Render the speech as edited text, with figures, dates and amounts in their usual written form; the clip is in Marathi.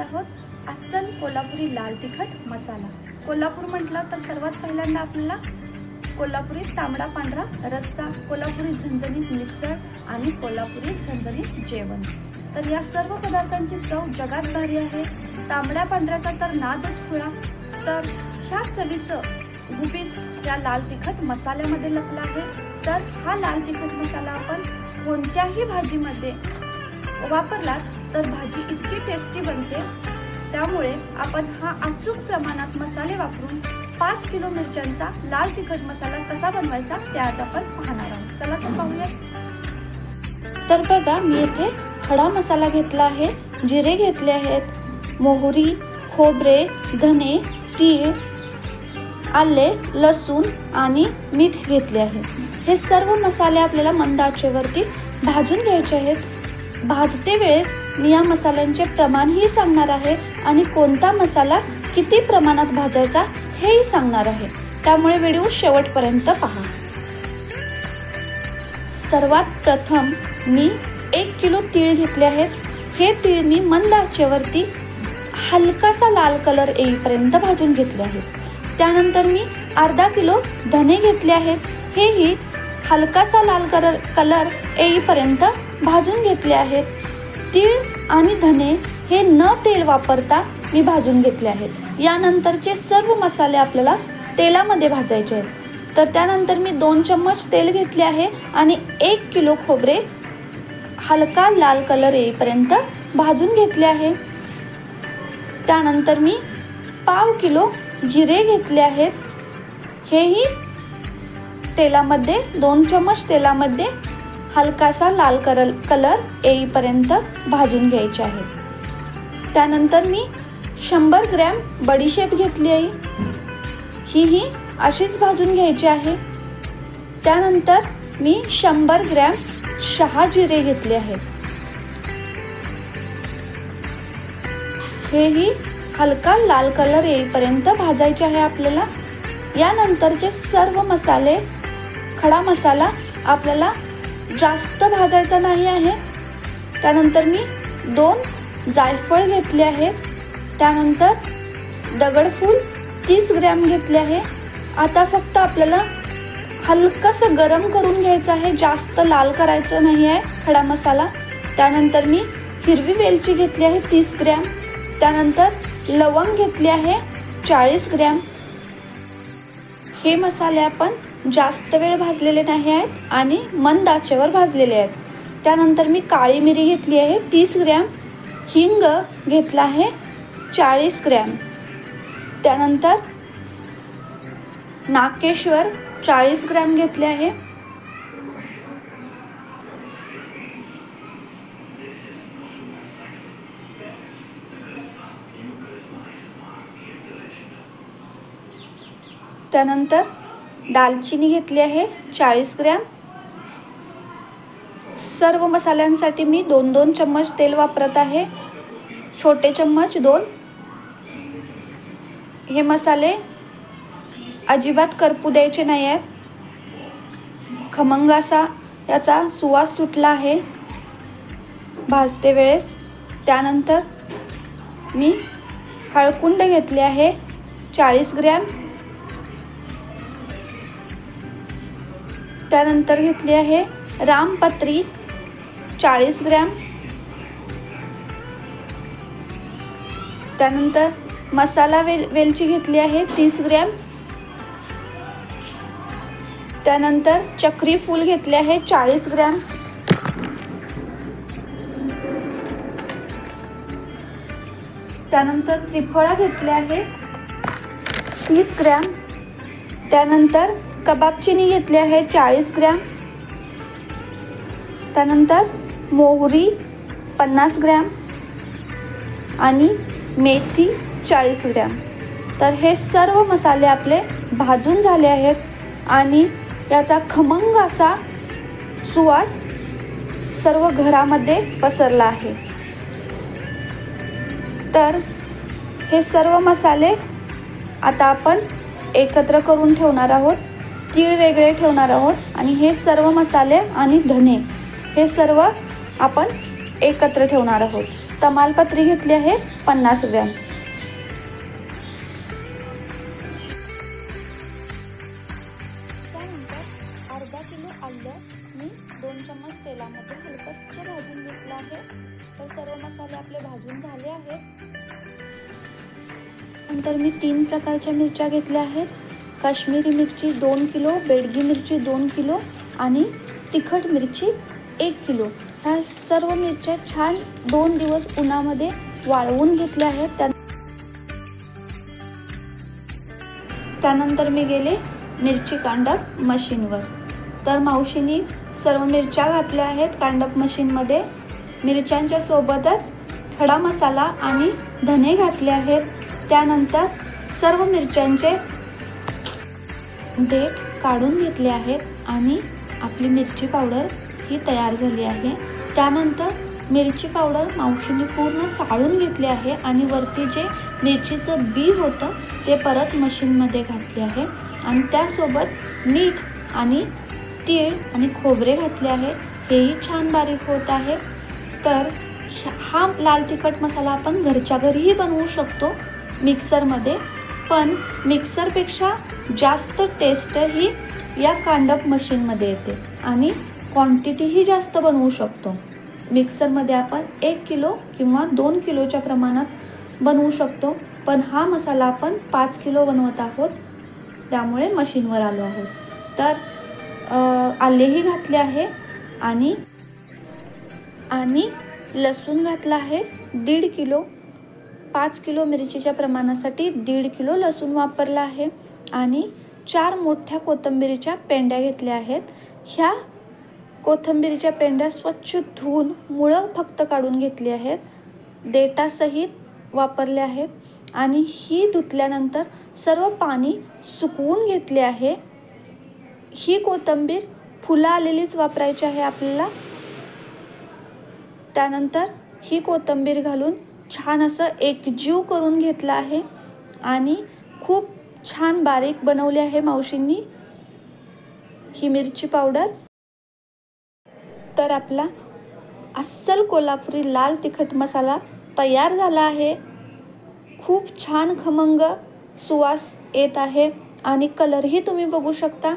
आहोत अस्सल कोल्हापुरी लाल तिखट मसाला। कोल्हापूर म्हटलं तर सर्वात पहिल्यांदा आपल्याला कोल्हापुरी तांबडा पांढरा रस्सा, कोल्हापुरी झणझणीत मिसळ आणि कोल्हापुरी झणझणीत जेवण। तर या सर्व पदार्थांची चव जगात भारी आहे। तांबड्या पांढऱ्याचा तर नादच खुळा। तर ह्या चवीचं गुपित या लाल तिखट मसाल्यामध्ये लपलं आहे। तर हा लाल तिखट मसाला आपण कोणत्याही भाजीमध्ये वापरलात तर भाजी इतकी टेस्टी बनते। त्यामुळे आपण हा अचूक प्रमाणात मसाले वापरून 5 किलो मिरच्यांचा लाल तिखट मसाला कसा बनवायचा ते आज आपण पाहणार आहोत। चला तर पाहूया। तर बघा, मी इथे खडा मसाला घेतला आहे, जिरे घेतले आहेत, मोहरी, खोबरे, धने, तीळ, आले, लसूण आणि मीठ घेतले आहे। हे सर्व मसाले आपल्याला मंद आचेवरती भाजून घ्यायचे आहेत। भाजते वेळेस मी या मसाल्यांचे प्रमाणही सांगणार आहे आणि कोणता मसाला किती प्रमाणात भाजायचा हेही सांगणार आहे। त्यामुळे व्हिडिओ शेवटपर्यंत पहा। सर्वात प्रथम मी 1 किलो तीळ घेतले आहेत। हे तीळ मी मंद आचेवरती हलकासा लाल कलर येईपर्यंत भाजून घेतले आहेत। त्यानंतर मी अर्धा किलो धने घेतले आहेत। हेही हलकासा लाल कलर येईपर्यंत भाजून घेतले आहेत। तीळ आणि धने हे न तेल वापरता मी भाजून घेतले आहेत। यानंतरचे सर्व मसाले आपल्याला तेलामध्ये भाजायचे आहेत। तर त्यानंतर मी 2 चम्मच तेल घेतले आहे आणि 1 किलो खोबरे हलका लाल कलर येईपर्यंत भाजून घेतले आहे। त्यानंतर मी पाव किलो जिरे घेतले आहेत। हेही तेलामध्ये 2 चम्मच तेलामध्ये हलकासा लाल कलर येईपर्यंत भाजून घ्यायचे आहे। त्यानंतर मी 100 ग्रॅम बडीशेप घेतली आहे, ही अशीच भाजून घ्यायची आहे। त्यानंतर मी 100 ग्रॅम शहाजिरे घेतले आहेत, हेही हलका लाल कलर येईपर्यंत भाजायचे आहे आपल्याला। यानंतरचे सर्व मसाले, खडा मसाला आपल्याला जास्त भाजायचा नाही आहे। त्यानंतर मी 2 जायफळ घेतले आहेत। त्यानंतर दगडफूल 30 ग्रॅम घेतले आहे। आता फक्त आपल्याला हलकंसं गरम करून घ्यायचं आहे, जास्त लाल करायचं नाही आहे खडा मसाला। त्यानंतर मी हिरवी वेलची घेतली आहे 30 ग्रॅम। त्यानंतर लवंग घेतली आहे 40 ग्रॅम। हे मसाले आपण जास्त वेळ भाजलेले नाही आहेत आणि मंद आचेवर भाजलेले आहेत। त्यानंतर मी काळी मिरी घेतली आहे 30 ग्रॅम, हिंग घेतला आहे 40 ग्रॅम। त्यानंतर नाकेश्वर 40 ग्रॅम घेतले आहे। त्यानंतर दालचिनी घेतली आहे 40 ग्रॅम। सर्व मसाल्यांसाठी मी 2-2 चम्मच तेल वापरत आहे, छोटे चम्मच 2। हे मसाले अजिबात करपू द्यायचे नाही आहेत। खमंग असा याचा सुवास सुटला आहे भाजते वेळेस। त्यानंतर मी हळकुंड घेतले आहे 40 ग्रॅम। त्यानंतर घेतली आहे रामपत्री 40 ग्रॅम। त्यानंतर मसाला वेलची घेतली आहे 30 ग्रॅम। त्यानंतर चक्री फूल घेतले आहे 40 ग्रॅम। त्यानंतर त्रिफळा घेतले आहे 30 ग्रॅम। त्यानंतर कबाब चिनी घेतली आहे 40 ग्रॅम। त्यानंतर मोहरी 50 ग्रॅम आणि मेथी 40 ग्रॅम। तर हे सर्व मसाले आपले भाजून झाले आहेत आणि याचा खमंग असा सुवास सर्व घरामध्ये पसरला आहे। तर हे सर्व मसाले आता आपण एकत्र करून ठेवणार आहोत। तीळ वेगळे ठेवणार आहोत आणि हे सर्व मसाले आणि धने हे सर्व आपण एकत्र ठेवणार आहोत। तमालपत्री घेतली आहे 50 ग्रॅम. त्यानंतर अर्धा किलो आलं मी 2 चम्मच तेलामध्ये हलकंसं भाजून घेतलं आहे. तर सर्व मसाले आपले भाजून झाले आहेत. नंतर मी 3 प्रकारच्या मिरच्या घेतल्या आहेत. काश्मीरी मिरची 2 किलो, बेडगी मिरची 2 किलो आणि तिखट मिरची 1 किलो. ह्या सर्व मिरच्या छान 2 दिवस उन्हामध्ये वाळवून घेतल्या आहेत. त्यानंतर मी गेले मिरची कांडप मशीनवर. तर मावशीने सर्व मिरच्या घातल्या आहेत कांडप मशीनमध्ये. मिरच्यांच्या सोबतच खडा मसाला आणि धने घातले आहेत. त्यानंतर सर्व मिरच्यांचे देठ काढून घेतले आहेत आणि आपली मिरची पावडर ही तयार झाली आहे. त्यानंतर मिरची पावडर मावशीने पूर्ण चाळून घेतली आहे आणि वरती जे मिरचीचं बी होतं ते परत मशीनमध्ये घातले आहे आणि त्यासोबत मीठ आणि तीळ आणि खोबरे घातले आहे. हेही छान बारीक होत आहे. तर हा लाल तिखट मसाला आपण घरच्या घरीही बनवू शकतो मिक्सरमध्ये, पण मिक्सरपेक्षा जास्त टेस्ट ही या कांडप मशीनमध्ये येते आणि क्वांटिटीही जास्त बनवू शकतो. मिक्सरमध्ये आपण 1 किलो किंवा 2 किलोच्या प्रमाणात बनवू शकतो, पण हा मसाला आपण 5 किलो बनवत आहोत, त्यामुळे मशीनवर आलो आहोत. तर आलेही घातले आहे आणि लसूण घातला आहे 1.5 किलो. 5 किलो मिरचीच्या प्रमाणासाठी 1.5 किलो लसूण वापरला आहे आणि 4 मोठ्या कोथिंबीरीच्या पेंड्या घेतल्या आहेत. ह्या कोथिंबीरीच्या पेंड्या स्वच्छ धुवून मुळं फक्त काढून घेतली आहेत, देठासहित वापरले आहेत आणि ही धुतल्यानंतर सर्व पाणी सुकवून घेतले आहे. ही कोथिंबीर फुलं आलेलीच वापरायची आहे आपल्याला. त्यानंतर ही कोथिंबीर घालून छान असं एकजीव करून घेतला आहे आणि खूप छान बारीक बनवली आहे मावशींनी ही मिरची पावडर. तर आपला अस्सल कोल्हापुरी लाल तिखट मसाला तयार झाला आहे. खूप छान खमंग सुवास येत आहे आणि कलरही तुम्ही बघू शकता.